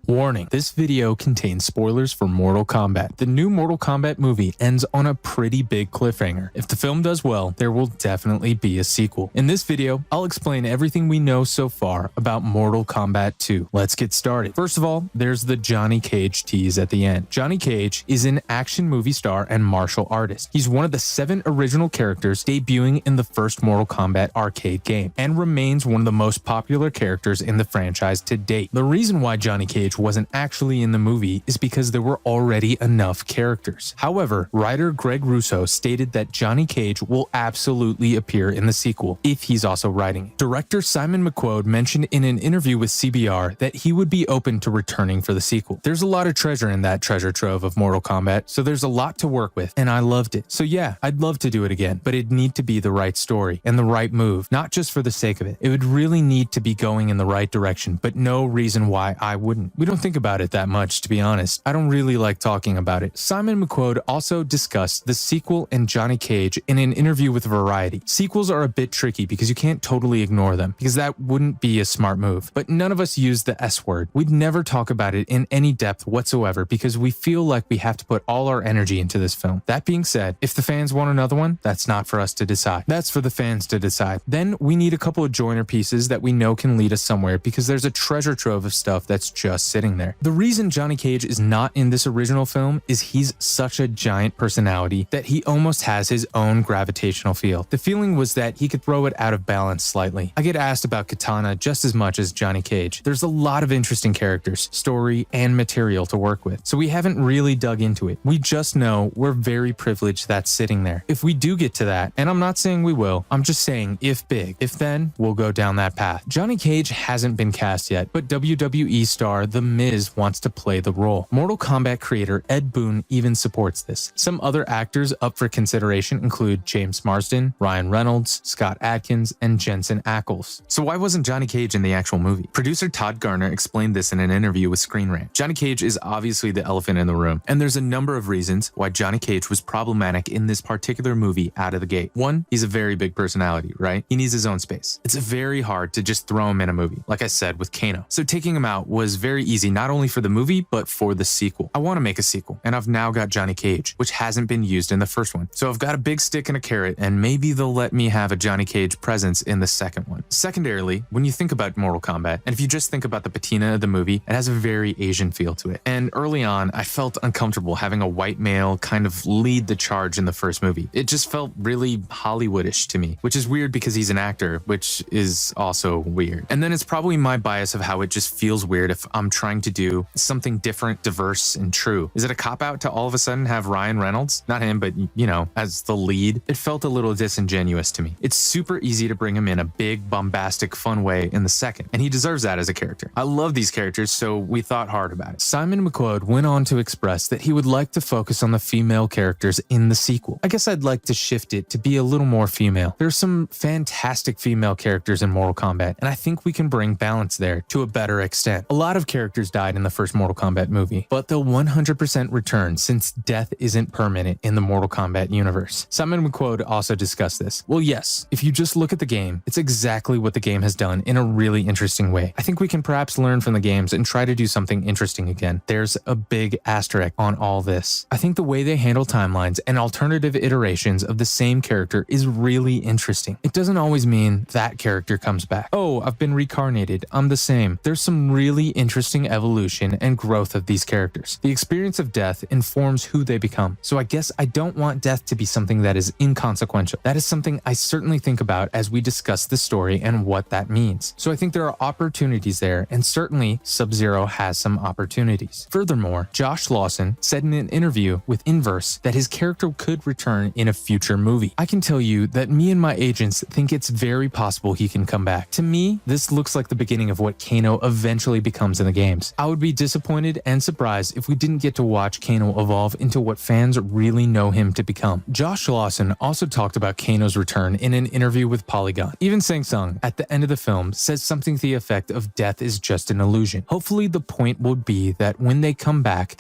Warning, this video contains spoilers for Mortal Kombat. The new Mortal Kombat movie ends on a pretty big cliffhanger. If the film does well, there will definitely be a sequel. In this video, I'll explain everything we know so far about Mortal Kombat 2. Let's get started. First of all, there's the Johnny Cage tease at the end. Johnny Cage is an action movie star and martial artist. He's one of the 7 original characters debuting in the first Mortal Kombat arcade game, and remains one of the most popular characters in the franchise to date. The reason why Johnny Cage wasn't actually in the movie is because there were already enough characters. However, writer Greg Russo stated that Johnny Cage will absolutely appear in the sequel if he's also writing it. Director Simon McQuoid mentioned in an interview with CBR that he would be open to returning for the sequel. There's a lot of treasure in that treasure trove of Mortal Kombat, so there's a lot to work with, and I loved it. So yeah, I'd love to do it again, but it'd need to be the right story and the right move, not just for the sake of it. It would really need to be going in the right direction, but no reason why I wouldn't. We don't think about it that much, to be honest. I don't really like talking about it. Simon McQuoid also discussed the sequel and Johnny Cage in an interview with Variety. Sequels are a bit tricky because you can't totally ignore them, because that wouldn't be a smart move. But none of us use the S word. We'd never talk about it in any depth whatsoever because we feel like we have to put all our energy into this film. That being said, if the fans want another one, that's not for us to decide. That's for the fans to decide. Then we need a couple of joiner pieces that we know can lead us somewhere, because there's a treasure trove of stuff that's just sitting there. The reason Johnny Cage is not in this original film is he's such a giant personality that he almost has his own gravitational field. The feeling was that he could throw it out of balance slightly. I get asked about Katana just as much as Johnny Cage. There's a lot of interesting characters, story, and material to work with, so we haven't really dug into it. We just know we're very privileged that's sitting there. If we do get to that, and I'm not saying we will, I'm just saying if big, if then, we'll go down that path. Johnny Cage hasn't been cast yet, but WWE star The Miz wants to play the role. Mortal Kombat creator Ed Boon even supports this. Some other actors up for consideration include James Marsden, Ryan Reynolds, Scott Adkins, and Jensen Ackles. So why wasn't Johnny Cage in the actual movie? Producer Todd Garner explained this in an interview with Screen Rant. Johnny Cage is obviously the elephant in the room, and there's a number of reasons why Johnny Cage was problematic in this particular movie out of the gate. One, he's a very big personality, right? He needs his own space. It's very hard to just throw him in a movie, like I said with Kano. So taking him out was very easy, not only for the movie, but for the sequel. I want to make a sequel, and I've now got Johnny Cage, which hasn't been used in the first one. So I've got a big stick and a carrot, and maybe they'll let me have a Johnny Cage presence in the second one. Secondarily, when you think about Mortal Kombat, and if you just think about the patina of the movie, it has a very Asian feel to it. And early on, I felt uncomfortable having a white male kind of lead the charge in the first movie. It just felt really Hollywoodish to me, which is weird because he's an actor, which is also weird. And then it's probably my bias of how it just feels weird if I'm trying to do something different, diverse, and true. Is it a cop-out to all of a sudden have Ryan Reynolds, not him, but you know, as the lead? It felt a little disingenuous to me. It's super easy to bring him in a big, bombastic, fun way in the second, and he deserves that as a character. I love these characters, so we thought hard about it. Simon McQuoid went on to express that he would like to focus on the female characters in the sequel. I guess I'd like to shift it to be a little more female. There's some fantastic female characters in Mortal Kombat, and I think we can bring balance there to a better extent. A lot of characters died in the first Mortal Kombat movie, but they'll 100% return since death isn't permanent in the Mortal Kombat universe. Simon McQuoid also discussed this. Well, yes, if you just look at the game, it's exactly what the game has done in a really interesting way. I think we can perhaps learn from the games and try to do something interesting again. There's a big asterisk on all this. I think the way they handle timelines and alternative iterations of the same character is really interesting. It doesn't always mean that character comes back. Oh, I've been reincarnated, I'm the same. There's some really interesting evolution and growth of these characters. The experience of death informs who they become. So I guess I don't want death to be something that is inconsequential. That is something I certainly think about as we discuss the story and what that means. So I think there are opportunities there, and certainly Sub-Zero has some opportunities. Furthermore, Josh Lawson said in an interview with Inverse that his character could return in a future movie. I can tell you that me and my agents think it's very possible he can come back. To me, this looks like the beginning of what Kano eventually becomes in the games. I would be disappointed and surprised if we didn't get to watch Kano evolve into what fans really know him to become. Josh Lawson also talked about Kano's return in an interview with Polygon. Even Sang Sung, at the end of the film, says something to the effect of death is just an illusion. Hopefully the point will be that when they come back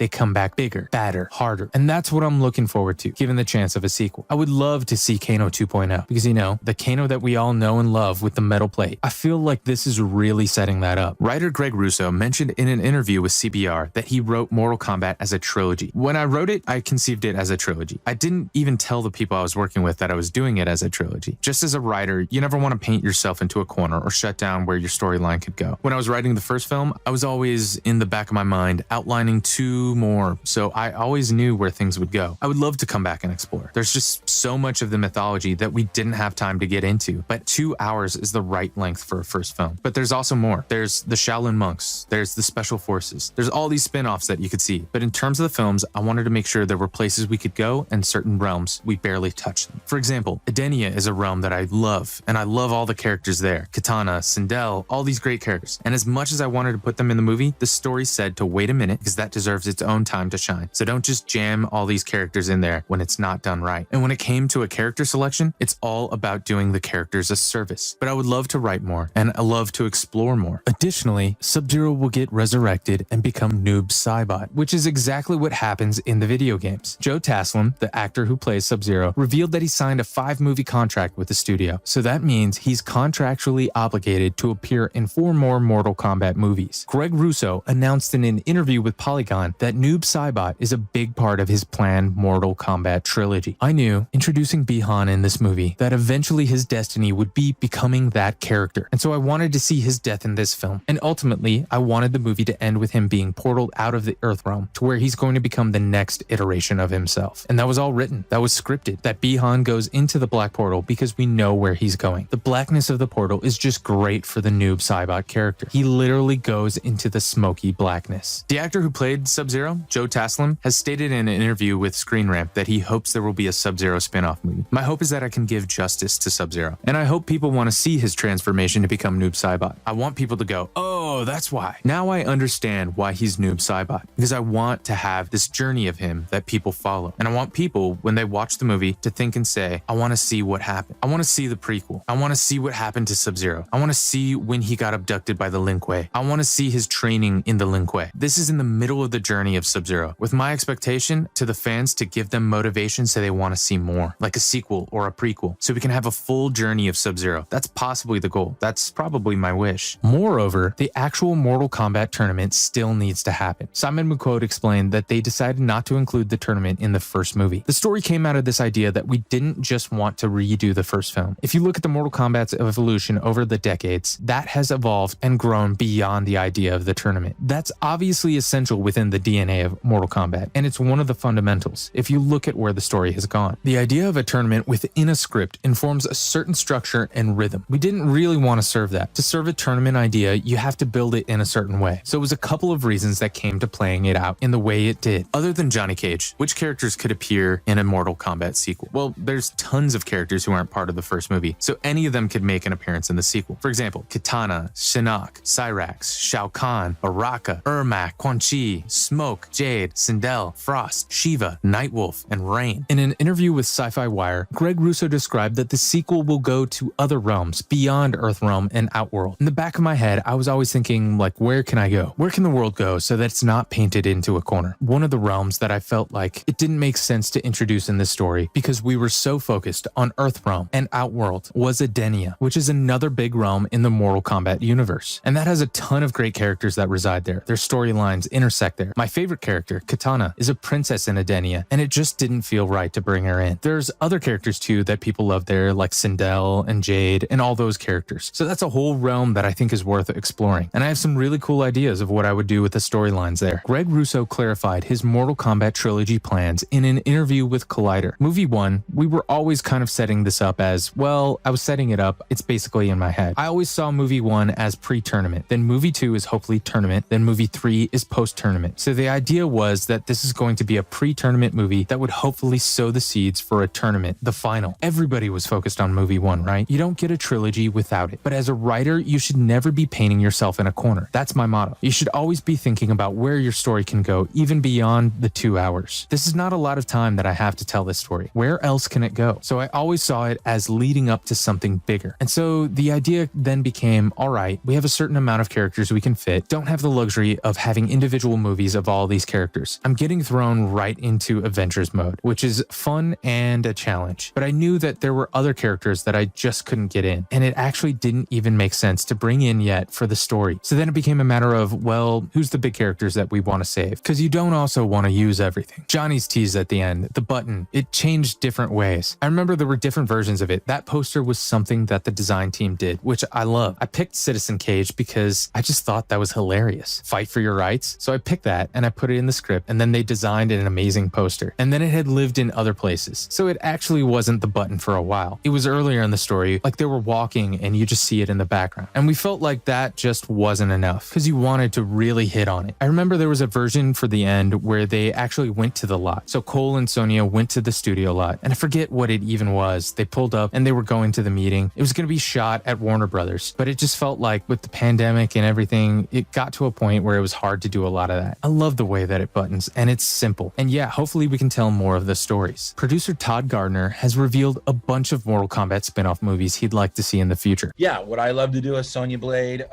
bigger, badder, harder. And that's what I'm looking forward to, given the chance of a sequel. I would love to see Kano 2.0, because you know, the Kano that we all know and love with the metal plate. I feel like this is really setting that up. Writer Greg Russo mentioned in an interview with CBR that he wrote Mortal Kombat as a trilogy. When I wrote it, I conceived it as a trilogy. I didn't even tell the people I was working with that I was doing it as a trilogy. Just as a writer, you never want to paint yourself into a corner or shut down where your storyline could go. When I was writing the first film, I was always in the back of my mind outlining 2 more, so I always knew where things would go. I would love to come back and explore. There's just so much of the mythology that we didn't have time to get into, but 2 hours is the right length for a first film. But there's also more. There's the Shaolin monks, there's the special forces, there's all these spin-offs that you could see. But in terms of the films, I wanted to make sure there were places we could go and certain realms we barely touched them. For example, Edenia is a realm that I love, and I love all the characters there. Kitana, Sindel, all these great characters. And as much as I wanted to put them in the movie, the story said to wait a minute because that deserves its own time to shine. So don't just jam all these characters in there when it's not done right. And when it came to a character selection, it's all about doing the characters a service. But I would love to write more, and I love to explore more. Additionally, Sub-Zero will get resurrected and become Noob Saibot, which is exactly what happens in the video games. Joe Taslim, the actor who plays Sub-Zero, revealed that he signed a 5-movie contract with the studio. So that means he's contractually obligated to appear in 4 more Mortal Kombat movies. Greg Russo announced in an interview with Polygon that Noob Saibot is a big part of his planned Mortal Kombat trilogy. I knew, introducing Bihan in this movie, that eventually his destiny would be becoming that character. And so I wanted to see his death in this film. And ultimately, I wanted the movie to end with him being portaled out of the Earth realm to where he's going to become the next iteration of himself. And that was all written. That was scripted. That Bihan goes into the black portal because we know where he's going. The blackness of the portal is just great for the Noob Saibot character. He literally goes into the smoky blackness. The actor who played Sub-Zero, Joe Taslim, has stated in an interview with Screen Rant that he hopes there will be a Sub-Zero spin-off movie. My hope is that I can give justice to Sub-Zero, and I hope people want to see his transformation to become Noob Saibot. I want people to go, oh, that's why. Now I understand why he's Noob Saibot, because I want to have this journey of him that people follow. And I want people, when they watch the movie, to think and say, I want to see what happened. I want to see the prequel. I want to see what happened to Sub-Zero. I want to see when he got abducted by the Lin Kuei. I want to see his training in the Lin Kuei. This is in the middle of the journey of Sub-Zero, with my expectation to the fans to give them motivation so they want to see more, like a sequel or a prequel, so we can have a full journey of Sub-Zero. That's possibly the goal. That's probably my wish. Moreover, the actual Mortal Kombat tournament still needs to happen. Simon McQuote explained that they decided not to include the tournament in the first movie. The story came out of this idea that we didn't just want to redo the first film. If you look at the Mortal Kombat's evolution over the decades, that has evolved and grown beyond the idea of the tournament. That's obviously essential within the DNA of Mortal Kombat, and it's one of the fundamentals if you look at where the story has gone. The idea of a tournament within a script informs a certain structure and rhythm. We didn't really want to serve that. To serve a tournament idea, you have to build it in a certain way. So it was a couple of reasons that came to playing it out in the way it did. Other than Johnny Cage, which characters could appear in a Mortal Kombat sequel? Well, there's tons of characters who aren't part of the first movie, so any of them could make an appearance in the sequel. For example, Kitana, Shinnok, Cyrax, Shao Kahn, Baraka, Ermac, Quan Chi, Smoke, Jade, Sindel, Frost, Shiva, Nightwolf, and Rain. In an interview with Sci-Fi Wire, Greg Russo described that the sequel will go to other realms beyond Earthrealm and Outworld. In the back of my head, I was always thinking, like, where can I go? Where can the world go so that it's not painted into a corner? One of the realms that I felt like it didn't make sense to introduce in this story because we were so focused on Earthrealm and Outworld was Edenia, which is another big realm in the Mortal Kombat universe. And that has a ton of great characters that reside there. Their storylines intersect there. My favorite character, Kitana, is a princess in Edenia, and it just didn't feel right to bring her in. There's other characters too that people love there, like Sindel and Jade and all those characters. So that's a whole realm that I think is worth exploring. And I have some really cool ideas of what I would do with the storylines there. Greg Russo clarified his Mortal Kombat trilogy plans in an interview with Collider. Movie 1, we were always kind of setting this up as, well, I was setting it up, it's basically in my head. I always saw movie 1 as pre-tournament, then movie 2 is hopefully tournament, then movie 3 is post-tournament. So the idea was that this is going to be a pre-tournament movie that would hopefully sow the seeds for a tournament, the final. Everybody was focused on movie 1, right? You don't get a trilogy without it. But as a writer, you should never be painting yourself in a corner. That's my motto. You should always be thinking about where your story can go, even beyond the 2 hours. This is not a lot of time that I have to tell this story. Where else can it go? So I always saw it as leading up to something bigger. And so the idea then became, all right, we have a certain amount of characters we can fit, don't have the luxury of having individual movies of all these characters. I'm getting thrown right into Avengers mode, which is fun and a challenge. But I knew that there were other characters that I just couldn't get in, and it actually didn't even make sense to bring in yet for the story. So then it became a matter matter of, well, who's the big characters that we want to save? Because you don't also want to use everything. Johnny's tease at the end, the button, it changed different ways. I remember there were different versions of it. That poster was something that the design team did, which I love. I picked Citizen Cage because I just thought that was hilarious. Fight for your rights. So I picked that and I put it in the script, and then they designed an amazing poster. And then it had lived in other places. So it actually wasn't the button for a while. It was earlier in the story, like they were walking and you just see it in the background. And we felt like that just wasn't enough because you wanted to really hit on it. I remember there was a version for the end where they actually went to the lot. So Cole and Sonia went to the studio lot, and I forget what it even was. They pulled up and they were going to the meeting. It was going to be shot at Warner Brothers, but it just felt like with the pandemic and everything, it got to a point where it was hard to do a lot of that. I love the way that it buttons, and it's simple. And yeah, hopefully we can tell more of the stories. Producer Todd Gardner has revealed a bunch of Mortal Kombat spin-off movies he'd like to see in the future. Yeah, would I love to do a Sonya Blade,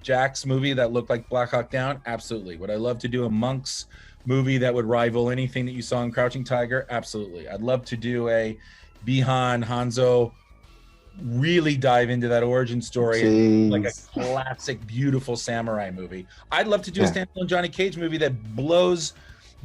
Jax movie that looked like Black Hawk Down? Absolutely. Would I love to do a Monks movie that would rival anything that you saw in Crouching Tiger? Absolutely. I'd love to do a Bihan Hanzo, really dive into that origin story, like a classic, beautiful samurai movie. I'd love to do a standalone Johnny Cage movie that blows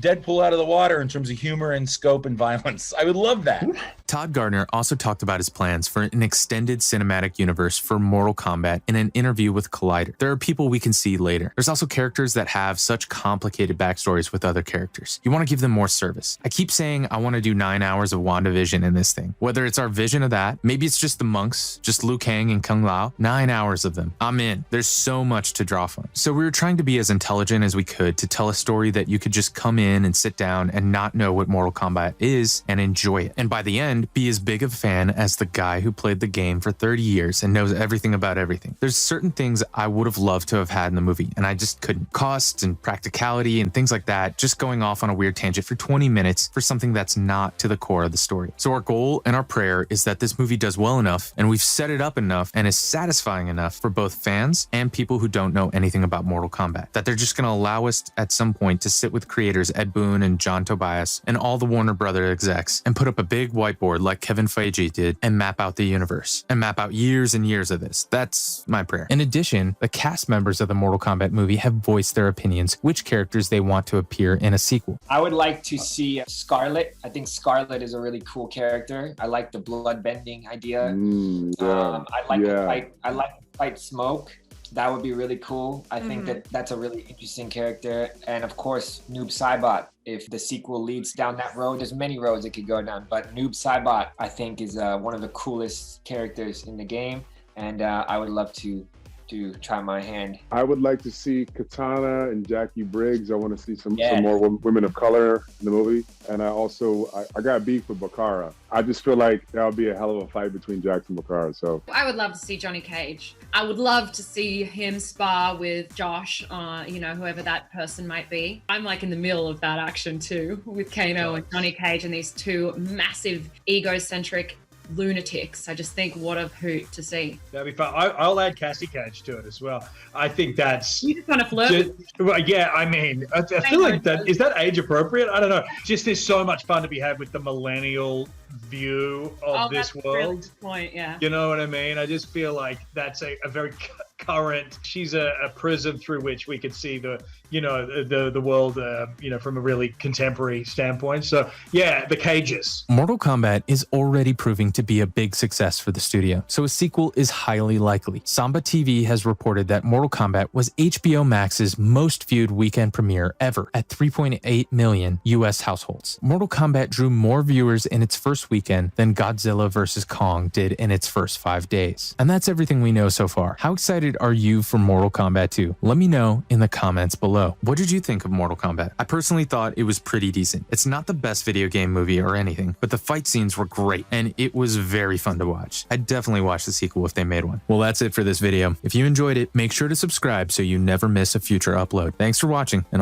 Deadpool out of the water in terms of humor and scope and violence. I would love that. Todd Gardner also talked about his plans for an extended cinematic universe for Mortal Kombat in an interview with Collider. There are people we can see later. There's also characters that have such complicated backstories with other characters. You want to give them more service. I keep saying I want to do 9 hours of WandaVision in this thing. Whether it's our vision of that, maybe it's just the monks, just Liu Kang and Kung Lao, 9 hours of them. I'm in. There's so much to draw from. So we were trying to be as intelligent as we could to tell a story that you could just come in and sit down and not know what Mortal Kombat is and enjoy it. And by the end, be as big of a fan as the guy who played the game for 30 years and knows everything about everything. There's certain things I would have loved to have had in the movie, and I just couldn't. Cost and practicality and things like that, just going off on a weird tangent for 20 minutes for something that's not to the core of the story. So our goal and our prayer is that this movie does well enough, and we've set it up enough and is satisfying enough for both fans and people who don't know anything about Mortal Kombat, that they're just going to allow us at some point to sit with creators Ed Boon and John Tobias and all the Warner Brother execs and put up a big whiteboard like Kevin Feige did and map out the universe and map out years and years of this. That's my prayer. In addition, the cast members of the Mortal Kombat movie have voiced their opinions, which characters they want to appear in a sequel. I would like to see Scarlet. I think Scarlet is a really cool character. I like the blood bending idea. I like to fight Smoke. That would be really cool. I think that's a really interesting character. And of course, Noob Saibot. If the sequel leads down that road, there's many roads it could go down. But Noob Saibot, I think, is one of the coolest characters in the game. And I would love to try my hand. I would like to see Katana and Jackie Briggs. I want to see some more women of color in the movie. And I got beef with Bakara. I just feel like that would be a hell of a fight between Jax and Bakara. So I would love to see Johnny Cage. I would love to see him spar with Josh, whoever that person might be. I'm like in the middle of that action too, with Kano and Johnny Cage and these two massive egocentric lunatics. I just think what a hoot to see. That'd be fun. I'll add Cassie Cage to it as well. I think that's... You just want to flirt. Yeah, I mean, I feel like that... Is that age appropriate? I don't know. Just there's so much fun to be had with the millennial view of this world. Really good point, yeah. You know what I mean? I just feel like that's a very current... She's a prism through which we could see the world, from a really contemporary standpoint. So yeah, the Cages. Mortal Kombat is already proving to be a big success for the studio, so a sequel is highly likely. Samba TV has reported that Mortal Kombat was HBO Max's most viewed weekend premiere ever at 3.8 million US households. Mortal Kombat drew more viewers in its first weekend than Godzilla vs. Kong did in its first 5 days. And that's everything we know so far. How excited are you for Mortal Kombat 2? Let me know in the comments below. What did you think of Mortal Kombat? I personally thought it was pretty decent. It's not the best video game movie or anything, but the fight scenes were great, and it was very fun to watch. I'd definitely watch the sequel if they made one. Well, that's it for this video. If you enjoyed it, make sure to subscribe so you never miss a future upload. Thanks for watching, and I'll